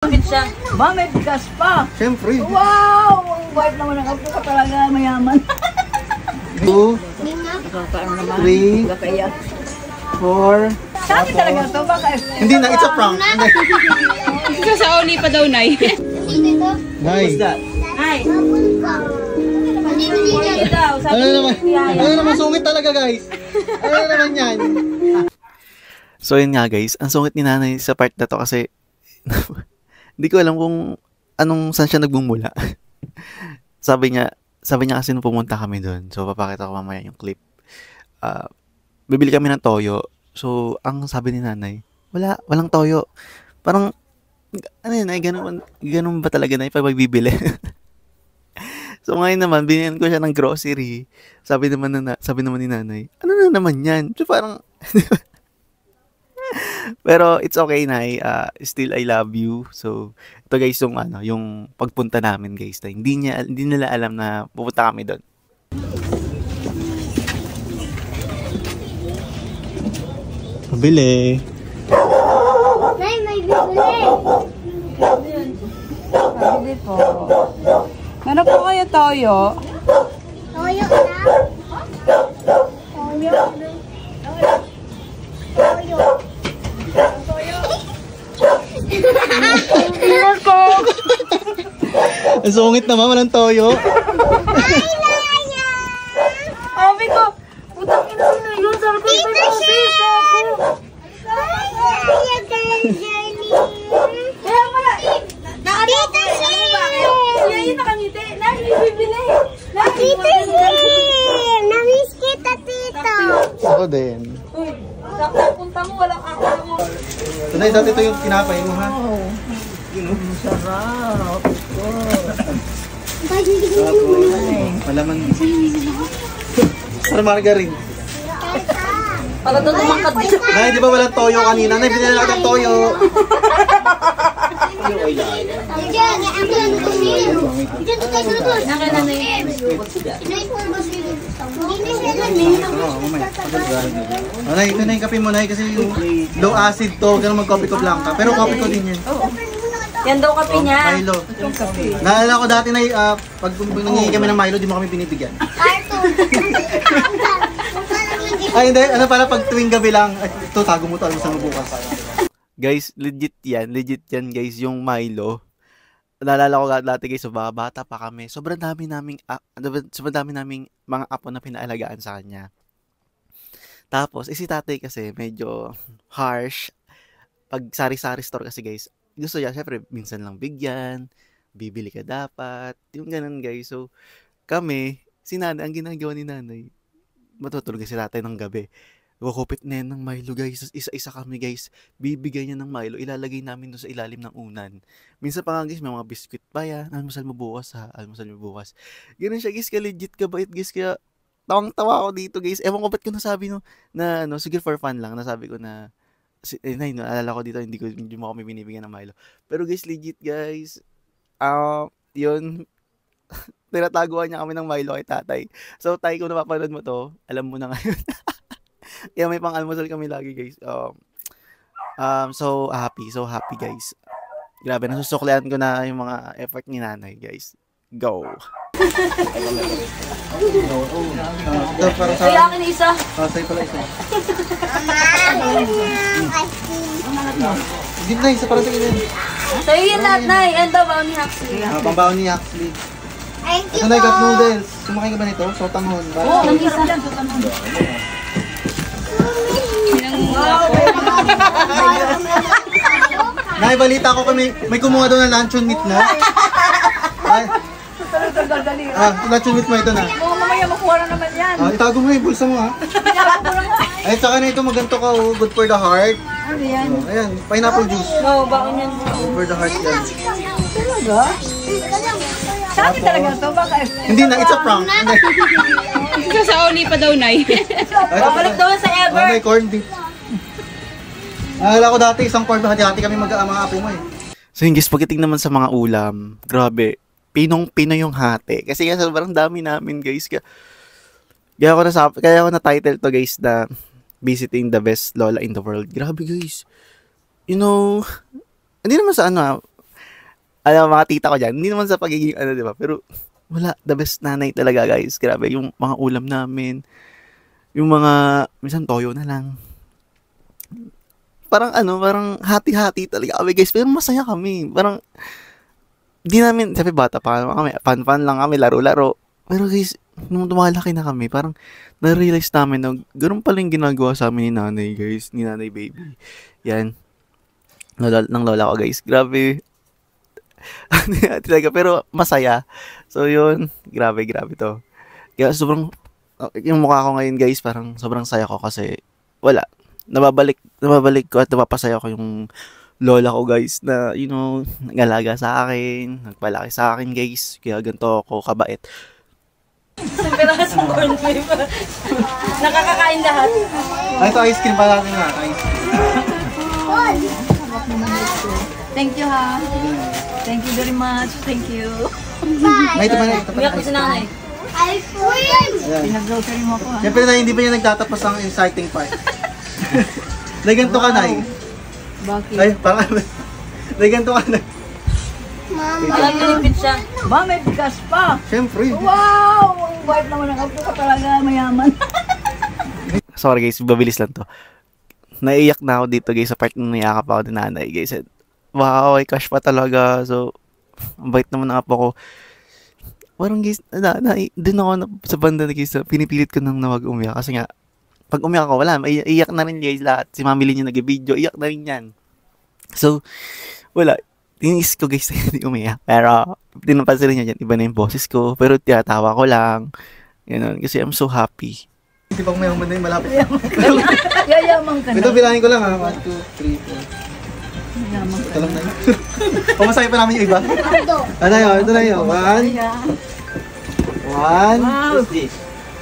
Siya. Ba, may bigas pa. Siyempre. Wow! Ang wife naman ng apo ka talaga, mayaman. 2, 3, 4. Sa akin talaga to, baka... Hindi na, it's a prank. Isa sa oli pa daw, Nay. Nay. Ay! Ano naman? Ano naman, sungit talaga guys. Ano naman yan? So yun nga guys, ang sungit ni nanay sa part na to kasi hindi ko alam kung saan siya nagmumula. sabi niya kasi nung pumunta kami doon. So papakita ko mamaya yung clip. Bibili kami ng toyo. So ang sabi ni nanay, walang toyo. Parang ano yun, ay ganun ba talaga na pag magbibili? So ngayon naman binigyan ko siya ng grocery. Sabi naman ni nanay, ano na naman yan? So parang pero it's okay, Nay. Still I love you. So ito guys yung pagpunta namin guys. Na hindi nila alam na pupunta kami doon. Pabili. Nay, may bibili. Pabili po. Ano po kayo, toyo? Toyo na. Toyo. Ang sungit naman, walang toyo. Sabi ko, putang ina na yun. Sabi ko, Tita Shen! kaya pala, Tita Shen! siya yung nakangiti. Nay, bibili. Tita Shen! Namiss kita, tito. Ako din. Uy, sakto punta mo, walang akala mo. So, Nay, dati ito yung tinapay mo, ha? Sarap. Malaman. Para margarine. Para doon umangkat dito. Nay, di ba walang toyo kanina? Nay, binili lang ng toyo. Nay, ito na yung kape mo, Nay, kasi yung low acid to. Ganun mag-coffee ko blanca. Pero coffee ko din yan. Yan daw kape niya. Milo. Naalala ko dati, Nay, pag nangingi kami ng Milo, di mo kami binibigyan. Ay, hindi. Ano pala, pag tuwing gabi lang, ito, tago mo to, almusal mo bukas. Guys, legit yan guys, yung Milo. Naalala ko dati guys, so bata pa kami. Sobrang dami naming mga apo na pinaalagaan sa kanya. Tapos, si tatay kasi medyo harsh. Pag sari-sari store kasi guys, gusto niya, syempre, minsan lang bigyan, bibili ka dapat, yung ganun guys. So, kami, si nanay, ang ginagawa ni nanay, matutulog si tatay ng gabi. Kukupit na yan ng Milo guys. Isa-isa kami guys. Bibigyan niya ng Milo. Ilalagay namin doon sa ilalim ng unan. Minsan pa nga guys, may mga biscuit pa yan. Almusal mo bukas ha. Almusal mo bukas. Ganun siya guys. Ka-legit kabait guys. Kaya tawang-tawa ako dito guys. Ewan ko ba't ko nasabi no, na sige for fun lang. Nasabi ko na, Nay, naalala ko dito, hindi mo kami binibigyan ng Milo. Pero guys, legit guys. Yun. Tinataguan niya kami ng Milo kay tatay. So, tay, kung napapanood mo to, alam mo na ngayon. Kaya may pang-almusal kami lagi guys. So happy guys. Grabe, nasusuklian ko na yung mga effort ni nanay guys. Go! Para sa Kaya akin isa. sa'yo pala isa. Hindi na, isa para sa ganyan. Sa'yo yun lahat, Nay. Yan daw, baon ni Huxley. Pambaon ni Huxley. Thank Ito na yung cup noodles. Kumakain ka ba nito? Sotanghon. Oo, ang isa lang. So, tanong. Nay, balita ko may kumuha doon ng luncheon meat mo. Ay, luncheon meat mo ito na. Oo, mamaya makuha na naman yan. Itago mo na yung bulsa mo ha. Ay, saka na ito maganto ka, good for the heart. Ano yan? Ayan, pineapple juice. Oo, baon yan. Good for the heart yan. Talaga? Sa akin talaga to, baka... Hindi na, it's a prank. Isa sa oli pa daw, Nay. Babalik daw sa ever. May corned beef. Naalala ko dati, isang corned beef, hati-hati kami mga apo mo eh. So yun guys, pagdating naman sa mga ulam, grabe, pinong-pino yung hati. Kasi nga sobrang dami namin guys. Kaya ako na title to guys na visiting the best lola in the world. Grabe guys. You know, hindi naman sa ano, mga tita ko dyan, hindi naman sa pagiging, ano, di ba? Pero, wala, the best nanay talaga, guys. Grabe, yung mga ulam namin, yung mga, minsan toyo na lang. Parang, parang hati-hati talaga kami, guys. Pero masaya kami. Parang, di namin, sabi bata pa kami, fun-fun lang kami, laro-laro. Pero guys, nung tumalaki na kami, parang, na-realize namin na, ganun pala yung ginagawa sa amin ni nanay, guys. Ni nanay baby. Yan. Ng lola ko, guys. Grabe. Talaga, pero masaya. So, yun. Grabe to. Kaya sobrang, yung mukha ko ngayon, guys, parang sobrang saya ko kasi, wala. Nababalik ko at napapasaya ko yung lola ko, guys, na, nag-alaga sa akin, nagpalaki sa akin, guys. Kaya ganito ako kabait. Pero sa corn beef. Nakakakain lahat. Ay, ito ice cream pa natin nga. Ice cream. Thank you, ha. Thank you very much. Thank you. Ay, ito pa na. Ito pa Umiyak na. ko si nanay. Ice cream! Ayan. Pinag-grocery mo ako, ha. Siyempre na hindi pa niya nagtatapos ang exciting part. Naganto ka, Nay. Bakit? Ay, parang naganto ka, Nay. Alam niyo yung pizza. Ba, may bigas pa. Siyempre. Wow! Ang bait naman ang apo ka talaga, mayaman. Sorry, guys, mabilis lang to. Naiiyak na ako dito, guys, sa part na niyakap ako ni nanay, guys. Wow, ay crush pa talaga. So, ang bait naman ng apo ko. Parang, guys, din ako sa banda na, guys, pinipilit ko nang na wag umiyak. Kasi nga, pag umiyak ako, wala, iyak na rin, guys, lahat. Si Mami Lynn yung nag-video, iyak na rin yan. So, wala. Tinis ko, guys, hindi umiyak. Pero, tinapansin niya dyan, iba na yung boses ko. Pero, tiyatawa ko lang. Ganun, kasi I'm so happy. Hindi pang mayaman na yung malapit. Yayaman ka na. Ito, bilangin ko lang, ha. 1, 2, 3, 4. Mayaman ka Ito lang na yun. Pamasahe pa namin yung iba. Ano yun? Ito na yun. 1,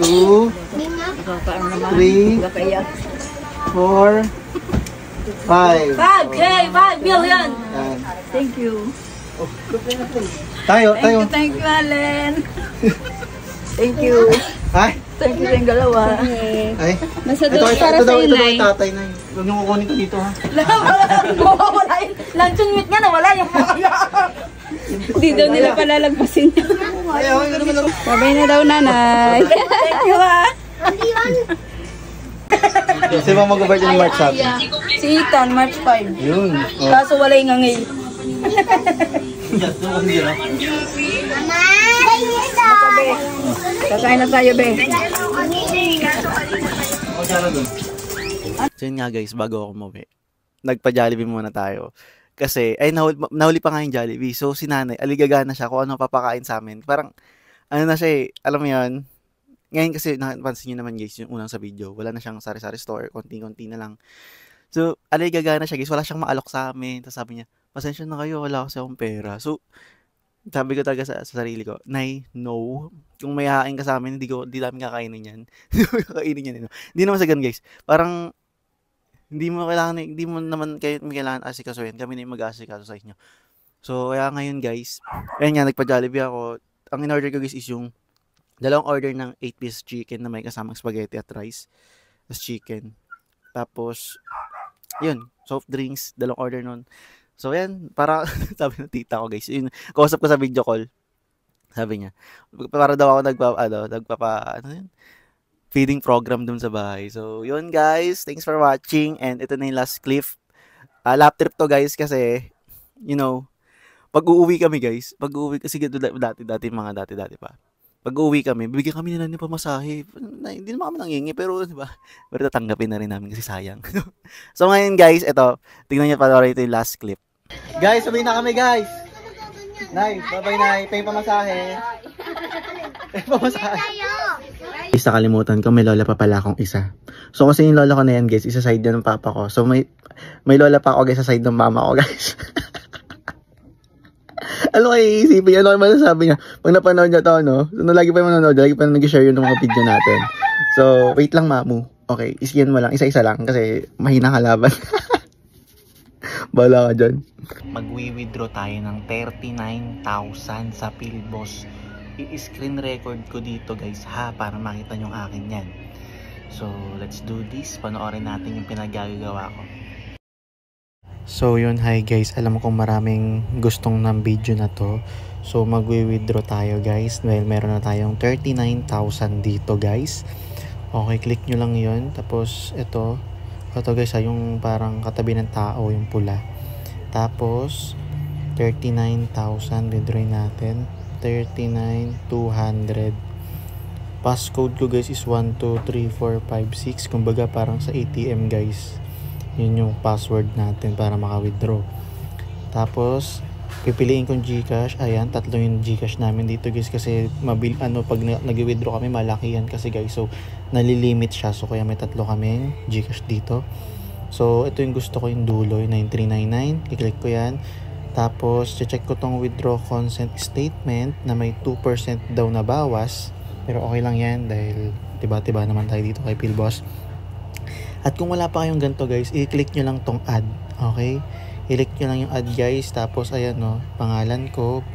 2, Nakakaano naman. 3, Nakaiyak. 4, 5. 5 million! Yan. Thank you. Tayo. Thank you, Allen. Thank you. Ay, Thank you sa yung dalawa. ay. Masado Ito para daw, sa'yo, ito daw Nay. yung tatay na yun. Huwag niyo kukunin ko dito, ha. Wala yun. Luncheon meat nga na wala yung Hindi daw nila palalagpasin niya. Ay, okay, naman lang. Sabay na daw, nanay. Thank you, ha. Sino bang mag-birthday ng March sabi? Si Ethan, March 5. Yun. Oh. Kaso wala yung ngangay. Mama! Kakain na tayo, be. So yun nga, guys, bago ako umuwi, nagpa-Jollibee muna tayo. Kasi, ay, nahuli pa nga yung Jollibee. So, si nanay, aligaga na siya kung ano papakain sa amin. Parang, ano na siya eh, alam mo yun, ngayon kasi, napansin nyo naman, guys, yung unang sa video, wala na siyang sari-sari store, konti-konti na lang. So, aligaga na siya, guys, wala siyang maalok sa amin. Tapos sabi niya, pasensya na kayo, wala kasi akong pera. So, sabi ko talaga sa sarili ko, Nay, no. Kung may hain ka sa amin, hindi namin kakainin yan. Hindi mo kakainin yan. Hindi naman sa ganun, guys. Parang, hindi mo naman kayo kailangan asikasuhin. Kami na yung mag-asikaso sa inyo. So, kaya ngayon, guys, ayun nga, nagpa-Jollibee ako. Ang in-order ko, guys, is yung dalawang order ng 8-piece chicken na may kasamang spaghetti at rice. Tapos chicken. Tapos, yun, soft drinks, dalawang order nun. So, yan, para, sabi ng tita ko, guys, yun, kausap ko sa video call, sabi niya, para daw ako feeding program dun sa bahay. So, yun, guys, thanks for watching, and ito na yung last clip. Lap trip to, guys, kasi, pag uuwi kami, guys, kasi dati pa, pag uuwi kami, bibigyan kami nila ng pamasahe. Hindi naman kami nangingi, pero, di ba, pero tatanggapin na rin namin kasi sayang. So, ngayon, guys, ito, tingnan niyo pa ito yung last clip. Guys, sabihin na kami, guys. Nay, bye-bye, Nay. Pay pamasahe. Pay pamasahe. Guys, nakalimutan ko, may lola pa pala akong isa. So, kasi yung lola ko na yan, guys, isa side yan ng papa ko. So, may lola pa ako, guys, sa side ng mama ko, guys. Ano kayo iisipin niya? Ano kayo masasabi niya? Pag napanood niya to, no? So, lagi pa yung manonood, lagi pa nag-share yun ng mga video natin. So, wait lang, mamu. Okay, isiyan mo lang, isa-isa lang, kasi mahina kalaban. Bala ka dyan. Magwi-withdraw tayo ng 39,000 sa Philbos. I-screen record ko dito, guys, ha, para makita nyo ang akin yan. So, let's do this. Panoorin natin yung pinagagawa ko. So yun, hi guys, alam ko maraming gustong ng video na to. So magwi-withdraw tayo guys dahil meron na tayong 39,000 dito guys. Okay, click nyo lang yun. Tapos ito guys, yung parang katabi ng tao, yung pula. Tapos 39,000 withdraw natin. 39,200. Passcode ko guys is 123456. Kumbaga parang sa ATM guys. Yun yung password natin para maka-withdraw. Tapos pipiliin kong GCash. Ayan, tatlo yung GCash namin dito guys kasi pag nag-withdraw kami malaki yan kasi guys. So nalilimit siya, so kaya may tatlo kaming GCash dito. So ito yung gusto ko, yung dulo, yung 9399. I-click ko yan. Tapos check ko tong withdraw consent statement na may 2% daw na bawas. Pero okay lang yan dahil tiba-tiba naman tayo dito kay Philboss. At kung wala pa kayong ganito guys, i-click nyo lang tong add. Okay? I-click nyo lang yung add guys. Tapos ayan no, pangalan ko,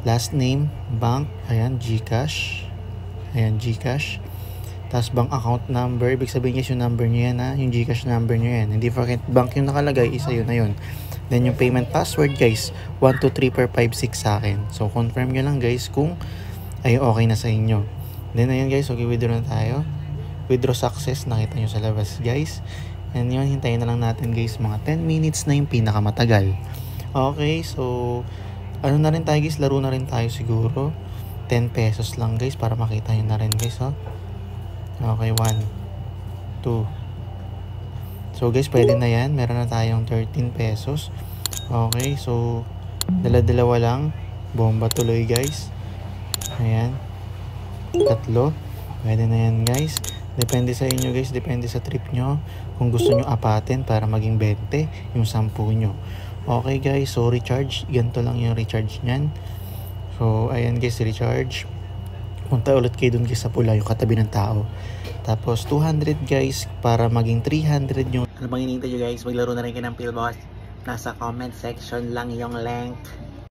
last name, bank, ayan, GCash. Ayan, GCash. Tapos bank account number. Ibig sabihin guys, yung number nyo yan ha. Yung GCash number nyo yan. Hindi forget bank yung nakalagay, isa yun na yun. Then yung payment password guys, 123456 sa akin. So confirm nyo lang guys kung ay okay na sa inyo. Then ayun guys, okay, withdraw na tayo. Withdraw success, nakita nyo sa labas guys. And yun, hintayin na lang natin guys, mga 10 minutes na yung pinakamatagal. Okay, so ano na rin tayo guys, laro na rin tayo siguro. 10 pesos lang guys para makita nyo na rin guys. Oh. Okay, 1, 2. So guys, pwede na yan. Meron na tayong 13 pesos. Okay, so dala-dalawa lang. Bomba tuloy guys. Ayan. 3. Pwede na yan guys. Depende sa inyo guys, depende sa trip nyo. Kung gusto nyo apatin para maging 20, yung 10 nyo. Okay guys, so recharge. Ganito lang yung recharge nyan. So ayan guys, recharge. Punta ulit kayo dun guys sa pula, yung katabi ng tao. Tapos 200 guys, para maging 300 yung... Ano bang hinihintay nyo guys? Maglaro na rin kayo ng Philboss. Nasa comment section lang yung link.